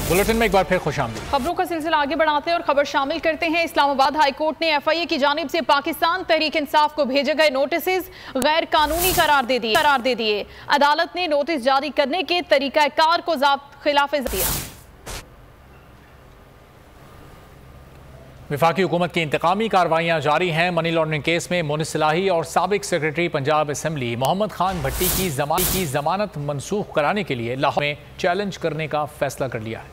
Bulletin में एक बार फिर खुशामदीद। खबरों का सिलसिला आगे बढ़ाते हैं और खबर शामिल करते हैं। इस्लामाबाद हाई कोर्ट ने FIA की जानिब से पाकिस्तान तहरीक इंसाफ को भेजे गए नोटिस गैर कानूनी करार दे दिए। अदालत ने नोटिस जारी करने के तरीकाकार को खिलाफ दिया। वफाकी हुकूमत की इंतकामी कार्रवाइयाँ जारी हैं। मनी लॉन्ड्रिंग केस में मोनिस सलाही और साबिक सेक्रेटरी पंजाब असम्बली मोहम्मद खान भट्टी की जमानत मनसूख कराने के लिए लाहौर में चैलेंज करने का फैसला कर लिया है।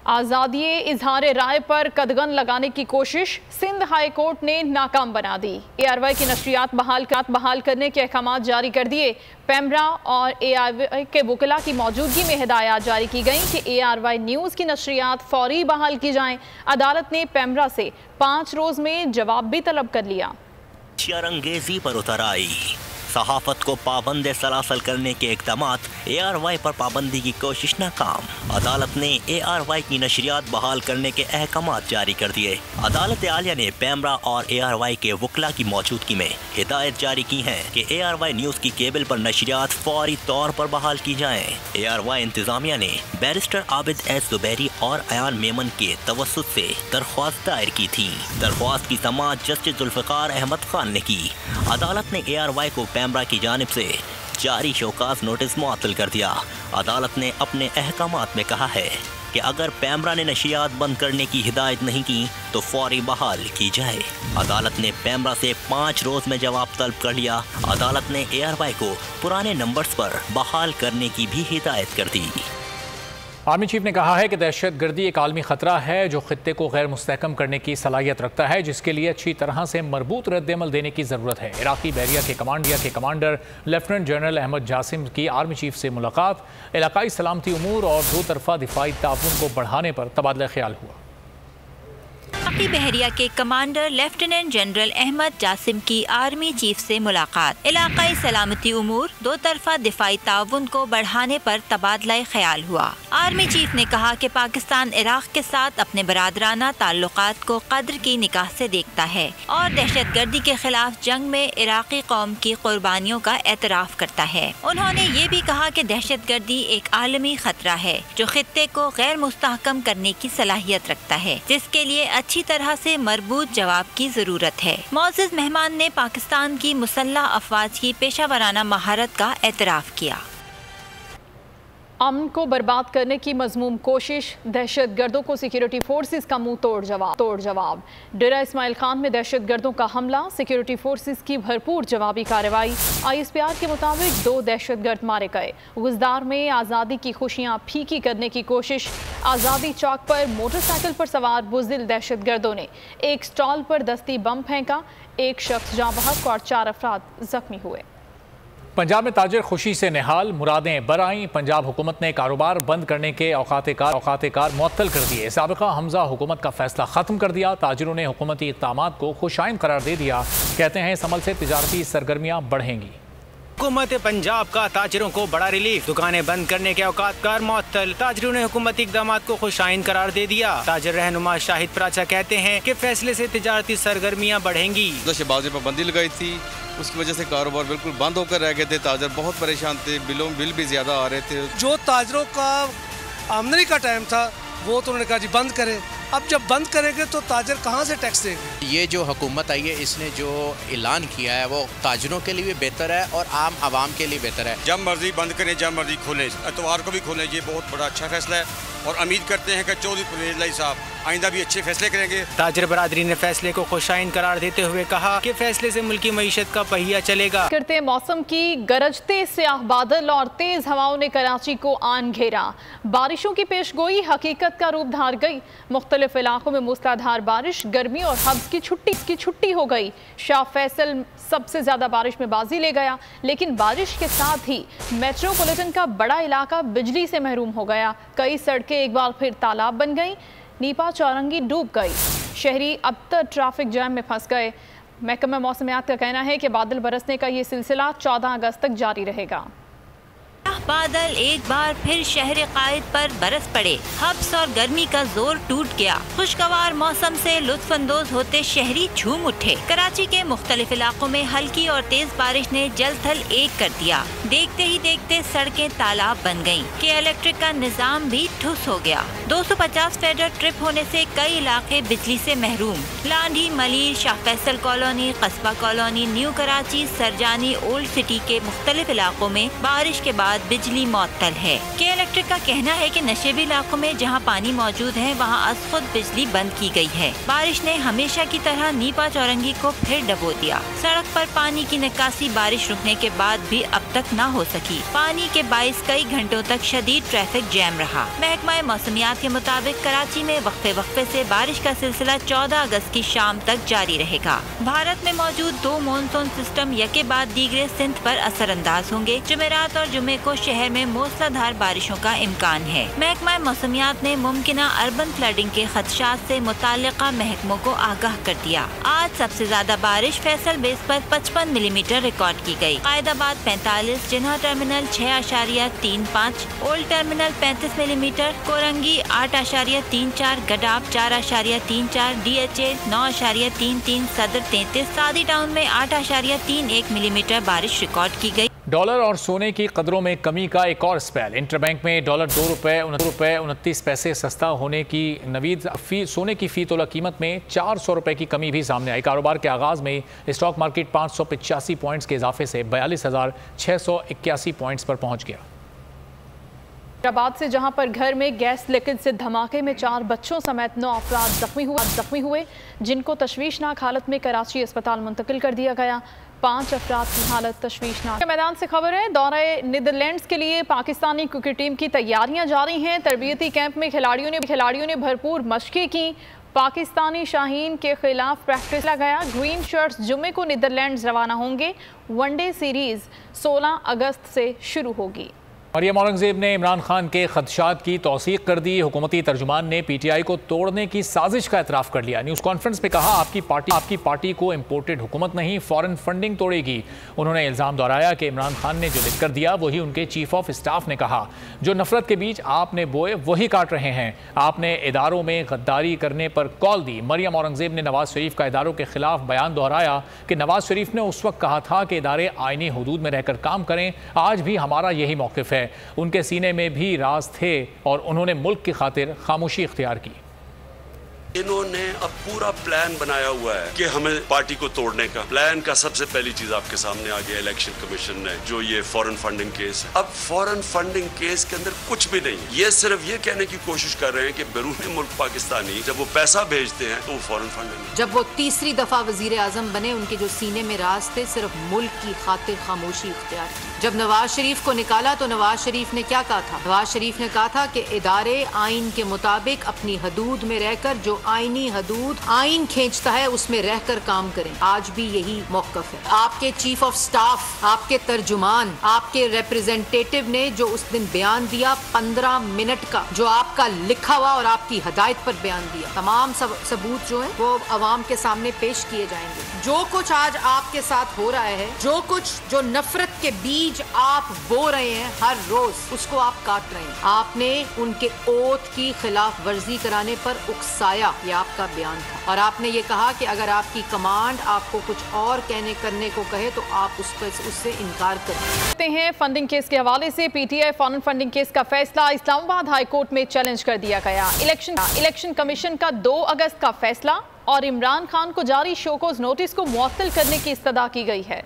आज़ादी इजहार राय पर कदगन लगाने की कोशिश सिंध हाई कोर्ट ने नाकाम बना दी। ARY की नशरियात बहाल करने के अहकाम जारी कर दिए। पेमरा और ARY के वकला की मौजूदगी में हिदायत जारी की गई कि ARY न्यूज़ की नशरियात फौरी बहाल की जाएं। अदालत ने पेमरा से 5 रोज़ में जवाब भी तलब कर लिया। शरंगेजी पर उतर आई। सहाफत को पाबंद सलासल करने के इक़दामात, ARY पर पाबंदी की कोशिश नाकाम। अदालत ने ARY की नशरियात बहाल करने के अहकामात जारी कर दिए। अदालत आलिया ने पेमरा और ARY के वकला की मौजूदगी में हिदायत जारी की है कि ARY न्यूज़ की केबल पर नशरियात फौरी तौर पर बहाल की जाएं। ARY इंतजामिया ने बैरिस्टर आबिद एस जुबैरी और अयान मेमन के तवस्सुत से दरख्वास्त दायर की थी। दरख्वास्त की समाअत जस्टिस जुल्फ़िकार अहमद खान ने की। अदालत ने ARY को पेमरा की जानिब से जारी शोकास नोटिस मुअत्तल कर दिया। अदालत ने अपने अहकामात में कहा है कि अगर पेमरा ने नशियात बंद करने की हिदायत नहीं की तो फौरी बहाल की जाए। अदालत ने पेमरा से 5 रोज में जवाब तलब कर लिया। अदालत ने ARY को पुराने नंबर्स पर बहाल करने की भी हिदायत कर दी। आर्मी चीफ ने कहा है कि दहशतगर्दी एक आलमी खतरा है जो खित्ते को गैर मुस्तहकम करने की सलाहियत रखता है, जिसके लिए अच्छी तरह से मरबूत रद्दअमल देने की ज़रूरत है। इराकी बहरिया के commander lieutenant general Ahmed Jassim की आर्मी चीफ से मुलाकात, इलाकाई सलामती उमूर और 2 तरफ़ा दिफाई ताउन को बढ़ाने पर तबादला ख्याल हुआ। इराकी बहरिया के commander lieutenant general Ahmed Jassim की आर्मी चीफ से मुलाकात, इलाकाई सलामती उमूर 2 तरफा दिफाई ताउन को बढ़ाने पर तबादला ख्याल हुआ। आर्मी चीफ ने कहा कि पाकिस्तान इराक के साथ अपने बरादराना ताल्लुकात को कद्र की निगाह से देखता है और दहशतगर्दी के खिलाफ जंग में इराकी कौम की कुर्बानियों का एतराफ़ करता है। उन्होंने ये भी कहा कि दहशतगर्दी एक आलमी खतरा है जो खित्ते को गैर मुस्तहकम करने की सलाहियत रखता है, जिसके लिए अच्छी तरह से मरबूत जवाब की जरूरत है। मौजूद मेहमान ने पाकिस्तान की मुसल्लह अफवाज की पेशा वराना महारत का एतराफ़ किया। अमन को बर्बाद करने की मज़मूम कोशिश, दहशतगर्दों को सिक्योरिटी फोर्सेस का मुंह तोड़ जवाब। डेरा इस्माइल खान में दहशतगर्दों का हमला, सिक्योरिटी फोर्सेस की भरपूर जवाबी कार्रवाई। ISPR के मुताबिक 2 दहशतगर्द मारे गए। गुजदार में आज़ादी की खुशियाँ फीकी करने की कोशिश, आज़ादी चौक पर मोटरसाइकिल पर सवार बुज़दिल दहशतगर्दों ने एक स्टॉल पर दस्ती बम फेंका। 1 शख्स जाँ बहक और 4 अफराद जख्मी हुए। पंजाब में ताजिर खुशी से निहाल, मुरादें बराई। पंजाब हुकूमत ने कारोबार बंद करने के औकात कार मुअत्तल कर दिए। साबिका हमजा हुकूमत का फैसला खत्म कर दिया। ताजिरों ने हुकूमती इक़दामात को खुशाइन करार दे दिया। कहते हैं इस अमल से तिजारती सरगर्मियाँ बढ़ेंगी। हुकूमत पंजाब का ताजिरों को बड़ा रिलीफ, दुकानें बंद करने के औकात कार मुअत्तल। ताजिरों ने हुकूमती इक़दामात को खुशाइन करार दे दिया। ताजिर रहनुमा शाहिद प्राचा कहते हैं कि फैसले से तिजारती सरगर्मियाँ बढ़ेंगी। शहबाजी पाबंदी लगाई थी, उसकी वजह से कारोबार बिल्कुल बंद होकर रह गए थे। ताजिर बहुत परेशान थे, बिल भी ज्यादा आ रहे थे। जो ताजिरों का आमदनी का टाइम था वो तो उन्होंने कहा जी बंद करें। अब जब बंद करेंगे तो ताजिर कहाँ से टैक्स देंगे? ये जो हुकूमत आई है, इसने जो ऐलान किया है वो ताजिरों के लिए भी बेहतर है और आम आवाम के लिए बेहतर है। जब मर्जी बंद करें, जब मर्जी खोलें, एतवार को भी खोलें। ये बहुत बड़ा अच्छा फैसला है और उम्मीद करते हैं कि चौधरी परवेज लाई साहब आइंदा भी अच्छे फैसले करेंगे। ताजिर बरादरी ने फैसले को खुशाइन करार देते हुए कहा कि फैसले से मुल्की मईशत का पहिया चलेगा। करते मौसम की, गरजते स्याह बादल और तेज हवाओं ने कराची को आन घेरा। बारिशों की पेशगोई हकीकत का रूप धार गई। मुख्तलिफ इलाकों में मूसलाधार बारिश, गर्मी और हब्स की छुट्टी हो गई। शाह फैसल सबसे ज्यादा बारिश में बाजी ले गया, लेकिन बारिश के साथ ही मेट्रोपॉलिटन का बड़ा इलाका बिजली से महरूम हो गया। कई सड़कें एक बार फिर तालाब बन गई। नीपा चौरंगी डूब गई। शहरी अब तक ट्रैफिक जैम में फंस गए। महकमा मौसमियात का कहना है कि बादल बरसने का ये सिलसिला 14 अगस्त तक जारी रहेगा। बादल एक बार फिर शहर कायद पर बरस पड़े। हब्स और गर्मी का जोर टूट गया। खुशगवार मौसम से लुत्फअंदोज होते शहरी झूम उठे। कराची के मुख्तलिफ इलाकों में हल्की और तेज बारिश ने जल थल एक कर दिया। देखते ही देखते सड़कें तालाब बन गयीं। के इलेक्ट्रिक का निजाम भी ठुस हो गया। 250 फीडर ट्रिप होने से कई इलाके बिजली से महरूम। लांडी, मलीर, शाह फैसल कॉलोनी, कस्बा colony, new Karachi, Sarjani, old city के मुख्तलिफ इलाकों में बारिश के बाद बिजली मअतल है। के इलेक्ट्रिक का कहना है कि नशेबी इलाकों में जहां पानी मौजूद है वहां अज खुद बिजली बंद की गई है। बारिश ने हमेशा की तरह नीपा चौरंगी को फिर डबो दिया। सड़क पर पानी की निकासी बारिश रुकने के बाद भी अब तक न हो सकी। पानी के बाइस कई घंटों तक शदीद ट्रैफिक जैम रहा। महकमा मौसमियात के मुताबिक कराची में वक्फे वक्फे से बारिश का सिलसिला 14 अगस्त की शाम तक जारी रहेगा। भारत में मौजूद 2 मॉनसून सिस्टम यके बाद दीगरे सिंध पर असरअंदाज होंगे। जुमेरात और जुमे को शहर में मूसलाधार बारिशों का इम्कान है। महकमा मौसमियात ने मुमकिना अर्बन फ्लडिंग के खदशात से मुताल्लिका महकमों को आगाह कर दिया। आज सबसे ज्यादा बारिश फैसल बेस पर 55 मिलीमीटर रिकॉर्ड की गयी। कायदाबाद 45, जिन्हा terminal 6.35, old terminal 35 millimetre, Korangi 8.34, गडाब 4.34, DHA 9.33, सदर 33, सादी टाउन में 8.31 मिलीमीटर बारिश रिकॉर्ड की गई। डॉलर और सोने की कदरों में कमी का एक और स्पेल। इंटरबैंक में डॉलर ₹2.29 सस्ता होने की नवीद। सोने की फी तोला कीमत में 400 रुपए की कमी भी सामने आई। कारोबार के आगाज में स्टॉक मार्केट 585 पॉइंट्स के इजाफे से 42,681 पॉइंट्स पर पहुंच गया। हैदराबाद से जहां पर घर में गैस लीकेज से धमाके में 4 बच्चों समेत 9 अफराद जख्मी हुए, जिनको तशवीशनाक हालत में कराची अस्पताल मुंतकिल कर दिया गया। 5 अफराद की हालत तशवीशनाक। मैदान से खबर है, दौरे नीदरलैंड्स के लिए पाकिस्तानी क्रिकेट टीम की तैयारियां जारी हैं। तरबियती कैंप में खिलाड़ियों ने भरपूर मशकें की। पाकिस्तानी शाहीन के खिलाफ प्रैक्टिस लगाया। ग्रीन शर्ट्स जुमे को नीदरलैंड्स रवाना होंगे। वनडे सीरीज 16 अगस्त से शुरू होगी। मरियम औरंगजेब ने इमरान खान के खदशात की तौसीक कर दी। हुकूमती तर्जुमान ने PTI को तोड़ने की साजिश का एतराफ़ कर लिया। न्यूज़ कॉन्फ्रेंस में कहा, आपकी पार्टी को इम्पोर्टेड हुकूमत नहीं, फॉरेन फंडिंग तोड़ेगी। उन्होंने इल्ज़ाम दोहराया कि इमरान खान ने जो लिख कर दिया वही उनके चीफ ऑफ स्टाफ ने कहा। जो नफरत के बीच आपने बोए वही काट रहे हैं। आपने इदारों में गद्दारी करने पर कॉल दी। मरियम औरंगजेब ने नवाज शरीफ का इदारों के खिलाफ बयान दोहराया कि नवाज शरीफ ने उस वक्त कहा था कि इदारे आईनी हुदूद में रहकर काम करें। आज भी हमारा यही मौक़िफ़ है। उनके सीने में भी राज थे और उन्होंने मुल्क की खातिर खामोशी इख्तियार की। इन्होंने अब पूरा प्लान बनाया हुआ है कि हमें पार्टी को तोड़ने का। प्लान का सबसे पहली चीज आपके सामने आ गया इलेक्शन कमीशन ने, जो ये फॉरेन फंडिंग केस है। अब फॉरेन फंडिंग केस के अंदर कुछ भी नहीं, ये सिर्फ ये कहने की कोशिश कर रहे हैं कि बैरून मुल्क पाकिस्तानी जब वो पैसा भेजते हैं तो वो फॉरेन फंडिंग। जब वो तीसरी दफा वजीर आजम बने, उनके जो सीने में राज थे सिर्फ मुल्क की खातिर खामोशी इख्तियार की। जब नवाज शरीफ को निकाला तो नवाज शरीफ ने क्या कहा था? नवाज शरीफ ने कहा था कि इदारे आइन के मुताबिक अपनी हदूद में रहकर, जो आईनी हदूद आइन खींचता है उसमें रहकर काम करें। आज भी यही मौक़िफ़ है। आपके चीफ ऑफ स्टाफ, आपके तर्जुमान, आपके रिप्रेजेंटेटिव ने जो उस दिन बयान दिया 15 मिनट का, जो आपका लिखा हुआ और आपकी हदायत पर बयान दिया, तमाम सबूत जो है वो अवाम के सामने पेश किए जाएंगे। जो कुछ आज आपके साथ हो रहा है, जो कुछ जो नफरत के बीज आप बो रहे हैं हर रोज, उसको आप काट रहे हैं। आपने उनके ओथ की खिलाफ वर्जी कराने पर उकसाया, ये आपका बयान था। और आपने ये कहा कि अगर आपकी कमांड आपको कुछ और करने को कहे तो आप उससे इनकार करते हैं। फंडिंग केस के हवाले से PTI फॉरेन फंडिंग केस का फैसला इस्लामाबाद हाई कोर्ट में चैलेंज कर दिया गया। इलेक्शन कमीशन का 2 अगस्त का फैसला और इमरान खान को जारी शोकोज नोटिस को मुअत्तल करने की इस्तदा की गई है।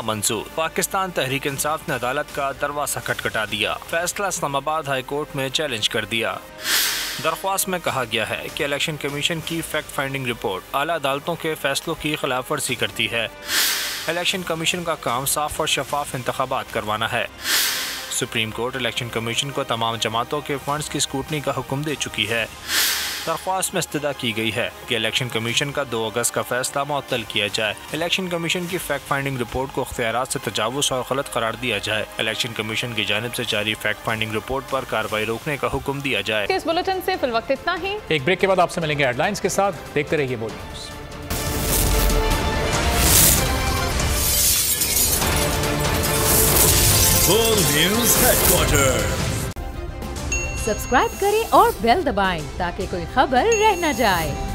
मंजूर। पाकिस्तान तहरीक इंसाफ ने अदालत का दरवाजा खटखटा दिया। फैसला इस्लामाबाद हाई कोर्ट में चैलेंज कर दिया। दरख्वास्त में कहा गया है कि इलेक्शन कमीशन की फैक्ट फाइंडिंग रिपोर्ट आला अदालतों के फैसलों की खिलाफ वर्जी करती है। इलेक्शन कमीशन का काम साफ और शफाफ इंतखाबात करवाना है। सुप्रीम कोर्ट इलेक्शन कमीशन को तमाम जमातों के फंड्स की स्क्रूटनी का हुक्म दे चुकी है। दरख्वास्त में इस्तदा की गई है कि इलेक्शन कमीशन का 2 अगस्त का फैसला मुअत्तल किया जाए। इलेक्शन कमीशन की फैक्ट फाइंडिंग रिपोर्ट को इख्तियारात से तजावुज़ और गलत करार दिया जाए। इलेक्शन कमीशन की जानिब से जारी फैक्ट फाइंडिंग रिपोर्ट पर कार्रवाई रोकने का हुक्म दिया जाए। इस बुलेटिन से फिल वक्त इतना ही। एक ब्रेक के बाद आपसे मिलेंगे हेडलाइंस के साथ। देखते रहिए बोल news. World News Headquarters। Subscribe करें और बेल दबाएं ताकि कोई खबर रह न जाए।